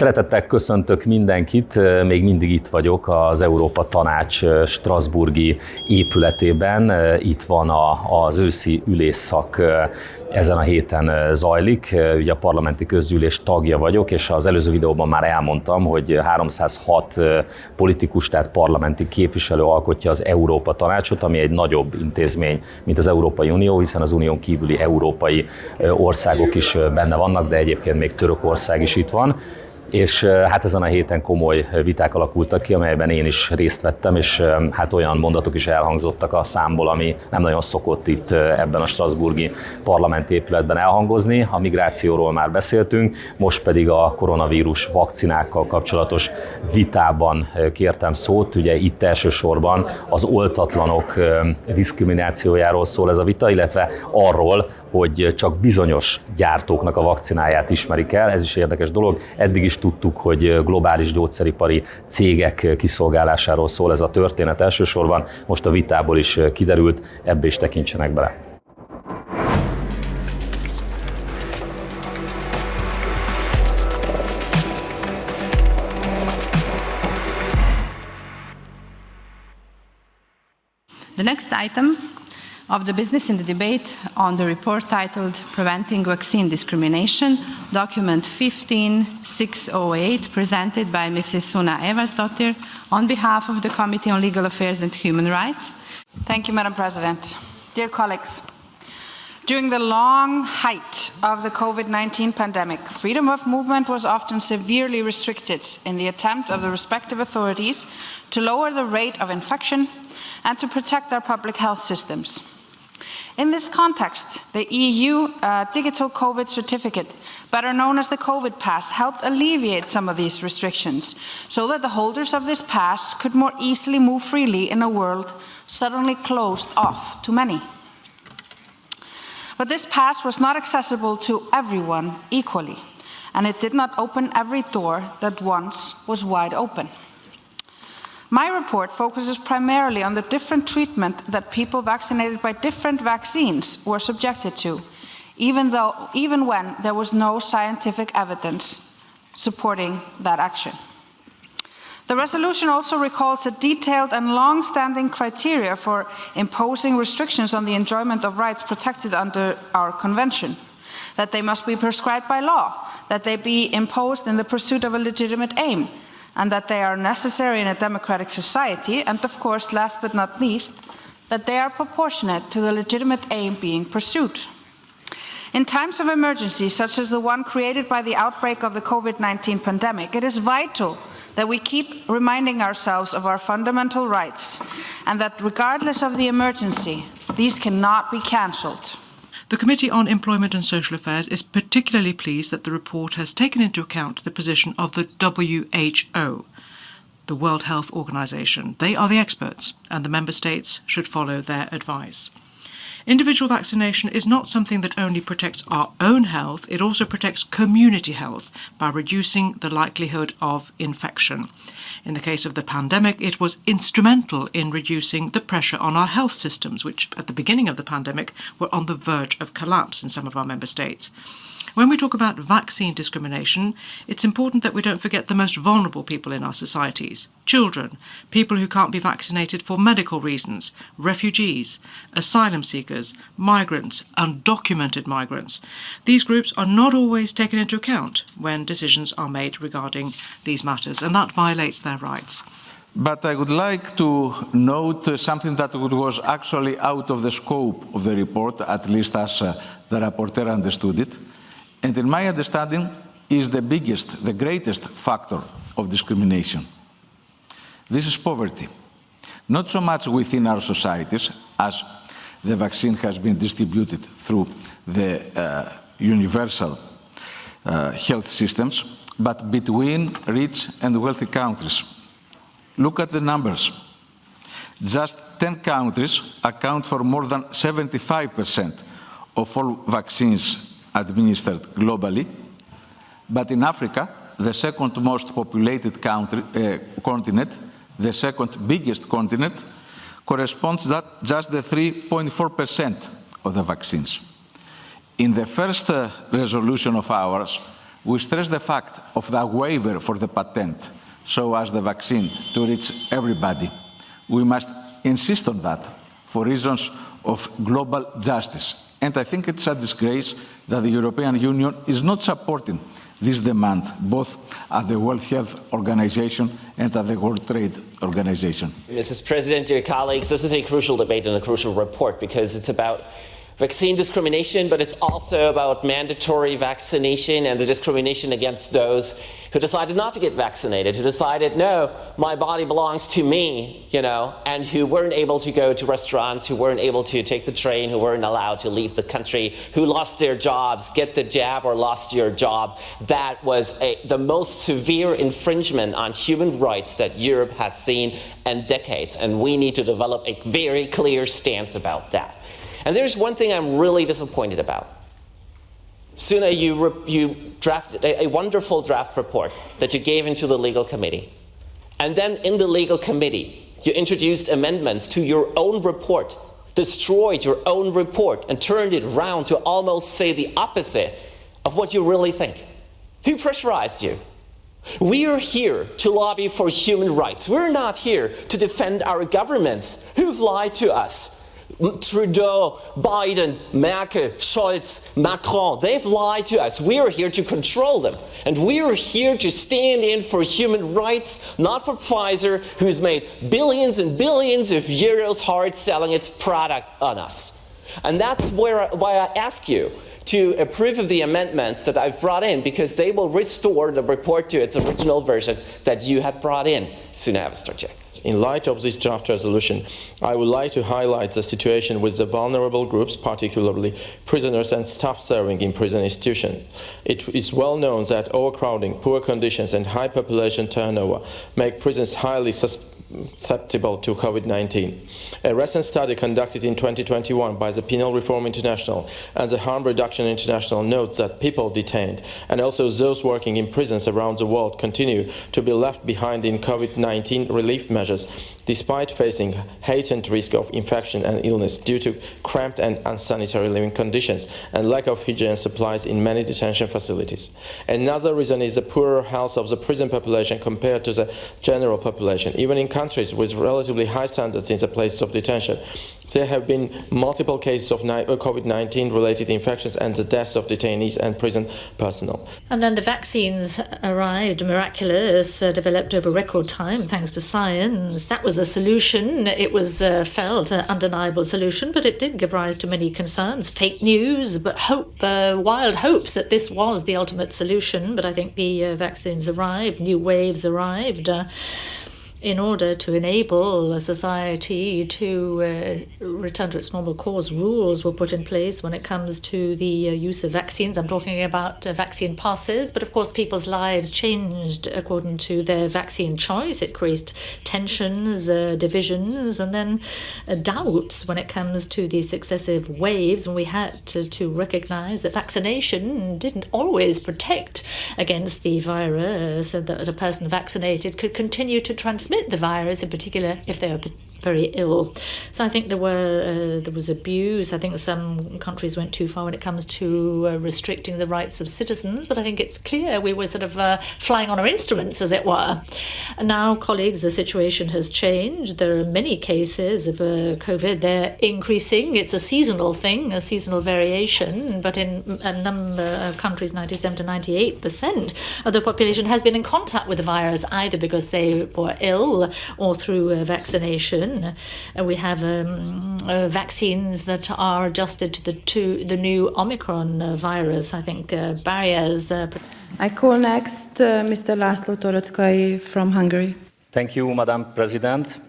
Szeretettel köszöntök mindenkit, még mindig itt vagyok az Európa Tanács strasbourgi épületében. Itt van az őszi ülésszak, ezen a héten zajlik. Ugye a parlamenti közgyűlés tagja vagyok, és az előző videóban már elmondtam, hogy 306 politikus, tehát parlamenti képviselő alkotja az Európa Tanácsot, ami egy nagyobb intézmény, mint az Európai Unió, hiszen az unión kívüli európai országok is benne vannak, de egyébként még Törökország is itt van. És hát ezen a héten komoly viták alakultak ki, amelyben én is részt vettem, és hát olyan mondatok is elhangzottak a számból, ami nem nagyon szokott itt ebben a strasbourgi parlamenti épületben elhangozni. A migrációról már beszéltünk, most pedig a koronavírus vakcinákkal kapcsolatos vitában kértem szót. Ugye itt elsősorban az oltatlanok diszkriminációjáról szól ez a vita, illetve arról, hogy csak bizonyos gyártóknak a vakcináját ismerik el. Ez is érdekes dolog. Eddig is tudtuk, hogy globális gyógyszeripari cégek kiszolgálásáról szól ez a történet elsősorban. Most a vitából is kiderült, ebbe is tekintsenek bele. The next item of the business in the debate on the report titled Preventing Vaccine Discrimination, document 15608, presented by Mrs. Suna Eversdottir on behalf of the Committee on Legal Affairs and Human Rights. Thank you, Madam President. Dear colleagues, during the long height of the COVID-19 pandemic, freedom of movement was often severely restricted in the attempt of the respective authorities to lower the rate of infection and to protect our public health systems. In this context, the EU digital COVID certificate, better known as the COVID pass, helped alleviate some of these restrictions so that the holders of this pass could more easily move freely in a world suddenly closed off to many. But this pass was not accessible to everyone equally, and it did not open every door that once was wide open. My report focuses primarily on the different treatment that people vaccinated by different vaccines were subjected to, even when there was no scientific evidence supporting that action. The resolution also recalls the detailed and long-standing criteria for imposing restrictions on the enjoyment of rights protected under our convention, that they must be prescribed by law, that they be imposed in the pursuit of a legitimate aim, and that they are necessary in a democratic society, and of course, last but not least, that they are proportionate to the legitimate aim being pursued. In times of emergency, such as the one created by the outbreak of the COVID-19 pandemic, it is vital that we keep reminding ourselves of our fundamental rights, and that regardless of the emergency, these cannot be cancelled. The Committee on Employment and Social Affairs is particularly pleased that the report has taken into account the position of the WHO, the World Health Organization. They are the experts, and the member states should follow their advice. Individual vaccination is not something that only protects our own health, it also protects community health by reducing the likelihood of infection. In the case of the pandemic, it was instrumental in reducing the pressure on our health systems, which at the beginning of the pandemic were on the verge of collapse in some of our member states. When we talk about vaccine discrimination, it's important that we don't forget the most vulnerable people in our societies. Children, people who can't be vaccinated for medical reasons, refugees, asylum seekers, migrants, undocumented migrants. These groups are not always taken into account when decisions are made regarding these matters, and that violates their rights. But I would like to note something that was actually out of the scope of the report, at least as the rapporteur understood it. And in my understanding, is the biggest, the greatest factor of discrimination. This is poverty. Not so much within our societies, as the vaccine has been distributed through the universal health systems, but between rich and wealthy countries. Look at the numbers. Just 10 countries account for more than 75% of all vaccines administered globally, but in Africa, the second most populated continent, the second biggest continent, corresponds to just the 3.4% of the vaccines. In the first resolution of ours, We stress the fact of the waiver for the patent, so as the vaccine to reach everybody. We must insist on that for reasons of global justice. And I think it's a disgrace that the European Union is not supporting this demand, both at the World Health Organization and at the World Trade Organization. Mrs. President, dear colleagues, this is a crucial debate and a crucial report because it's about vaccine discrimination, but it's also about mandatory vaccination and the discrimination against those who decided not to get vaccinated, who decided, no, my body belongs to me, and who weren't able to go to restaurants, who weren't able to take the train, who weren't allowed to leave the country, who lost their jobs, get the jab or lost your job. That was the most severe infringement on human rights that Europe has seen in decades, and we need to develop a very clear stance about that. And there's one thing I'm really disappointed about. Suna, you drafted a wonderful draft report that you gave into the legal committee. And then in the legal committee, you introduced amendments to your own report, destroyed your own report, and turned it around to almost say the opposite of what you really think. Who pressurized you? We are here to lobby for human rights. We're not here to defend our governments who've lied to us. Trudeau, Biden, Merkel, Scholz, Macron, they've lied to us. We are here to control them. And we are here to stand in for human rights, not for Pfizer, who's made billions and billions of euros hard selling its product on us. And that's why I ask you to approve of the amendments that I've brought in, because they will restore the report to its original version that you had brought in. Suna Avastarchek. In light of this draft resolution, I would like to highlight the situation with the vulnerable groups, particularly prisoners and staff serving in prison institutions. It is well known that overcrowding, poor conditions and high population turnover make prisons highly susceptible to COVID-19. A recent study conducted in 2021 by the Penal Reform International and the Harm Reduction International notes that people detained and also those working in prisons around the world continue to be left behind in COVID-19 relief measures, despite facing heightened risk of infection and illness due to cramped and unsanitary living conditions and lack of hygiene supplies in many detention facilities. Another reason is the poorer health of the prison population compared to the general population. Even in countries with relatively high standards in the places of detention, there have been multiple cases of COVID-19 related infections and the deaths of detainees and prison personnel. And then the vaccines arrived, miraculous, developed over record time thanks to science. That was the solution. It was felt an undeniable solution, but it did give rise to many concerns, fake news, but wild hopes that this was the ultimate solution. But I think the vaccines arrived, new waves arrived. In order to enable a society to return to its normal course, rules were put in place when it comes to the use of vaccines. I'm talking about vaccine passes, but of course people's lives changed according to their vaccine choice. It created tensions, divisions, and then doubts when it comes to the successive waves, when we had to recognize that vaccination didn't always protect against the virus, and that a person vaccinated could continue to transmit the virus, in particular if they are very ill. So I think there was abuse. I think some countries went too far when it comes to restricting the rights of citizens, but I think it's clear we were sort of flying on our instruments, as it were. And now, colleagues, the situation has changed. There are many cases of COVID. They're increasing. It's a seasonal thing, a seasonal variation, but in a number of countries, 97 to 98% of the population has been in contact with the virus, either because they were ill or through vaccination. We have vaccines that are adjusted to the new Omicron virus. I think barriers. I call next Mr. László Toroczkai from Hungary. Thank you, Madam President.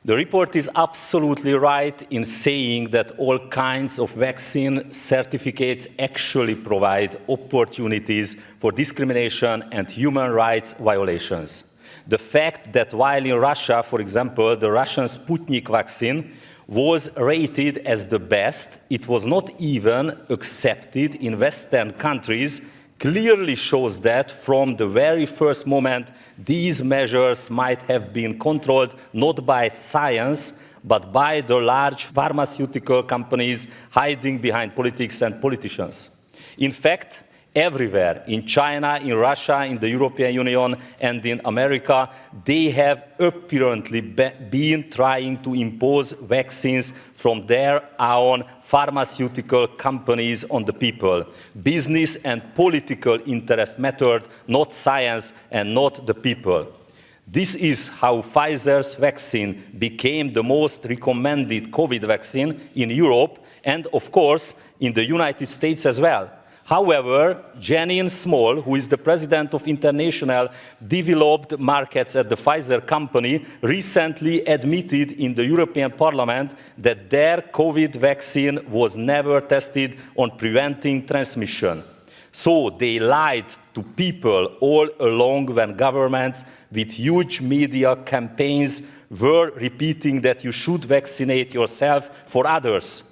The report is absolutely right in saying that all kinds of vaccine certificates actually provide opportunities for discrimination and human rights violations. The fact that while in Russia, for example, the Russian Sputnik vaccine was rated as the best, it was not even accepted in Western countries, clearly shows that from the very first moment, these measures might have been controlled not by science, but by the large pharmaceutical companies hiding behind politics and politicians. In fact, Everywhere, in China, in Russia, in the European Union, and in America, they have apparently been trying to impose vaccines from their own pharmaceutical companies on the people. Business and political interest mattered, not science and not the people. This is how Pfizer's vaccine became the most recommended COVID vaccine in Europe and, of course, in the United States as well. However, Janine Small, who is the president of International Developed Markets at the Pfizer company, recently admitted in the European Parliament that their COVID vaccine was never tested on preventing transmission. So they lied to people all along when governments with huge media campaigns were repeating that you should vaccinate yourself for others.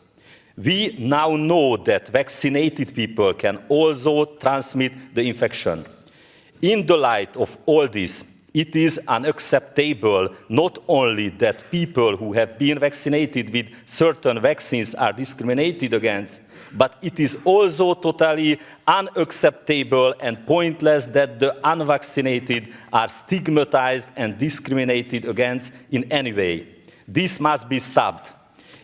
We now know that vaccinated people can also transmit the infection. In the light of all this, it is unacceptable not only that people who have been vaccinated with certain vaccines are discriminated against, but it is also totally unacceptable and pointless that the unvaccinated are stigmatized and discriminated against in any way. This must be stopped.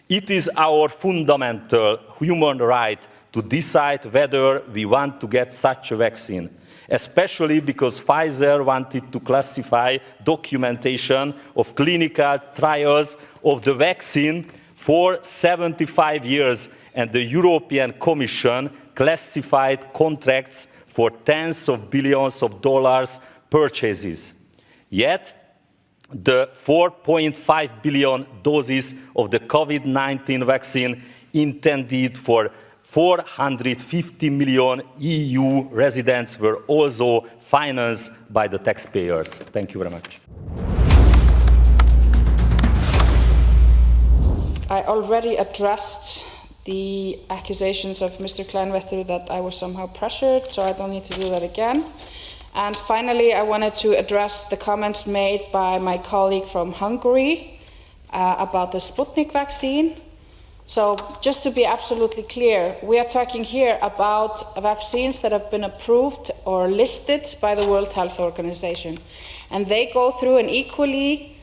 It is our fundamental human right to decide whether we want to get such a vaccine, especially because Pfizer wanted to classify documentation of clinical trials of the vaccine for 75 years, and the European Commission classified contracts for tens of billions of dollars purchases. Yet, the 4.5 billion doses of the COVID-19 vaccine intended for 450 million EU residents were also financed by the taxpayers. Thank you very much. I already addressed the accusations of Mr. Kleinwetter that I was somehow pressured, so I don't need to do that again. And finally, I wanted to address the comments made by my colleague from Hungary about the Sputnik vaccine. So just to be absolutely clear, we are talking here about vaccines that have been approved or listed by the World Health Organization. And they go through an equally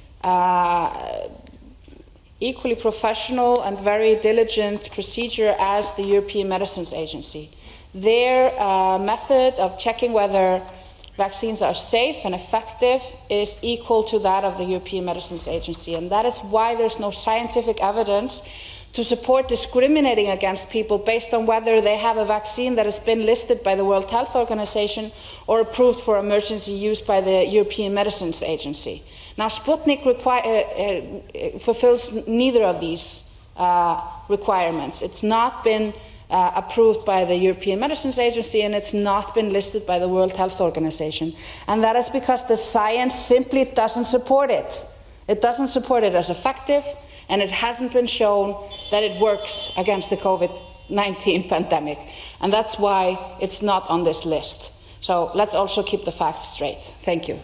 professional and very diligent procedure as the European Medicines Agency. Their method of checking whether vaccines are safe and effective is equal to that of the European Medicines Agency. And that is why there's no scientific evidence to support discriminating against people based on whether they have a vaccine that has been listed by the World Health Organization or approved for emergency use by the European Medicines Agency. Now, Sputnik fulfills neither of these requirements. It's not been approved by the European Medicines Agency, and it's not been listed by the World Health Organization. And that is because the science simply doesn't support it. It doesn't support it as effective, and it hasn't been shown that it works against the COVID-19 pandemic. And that's why it's not on this list. So let's also keep the facts straight. Thank you.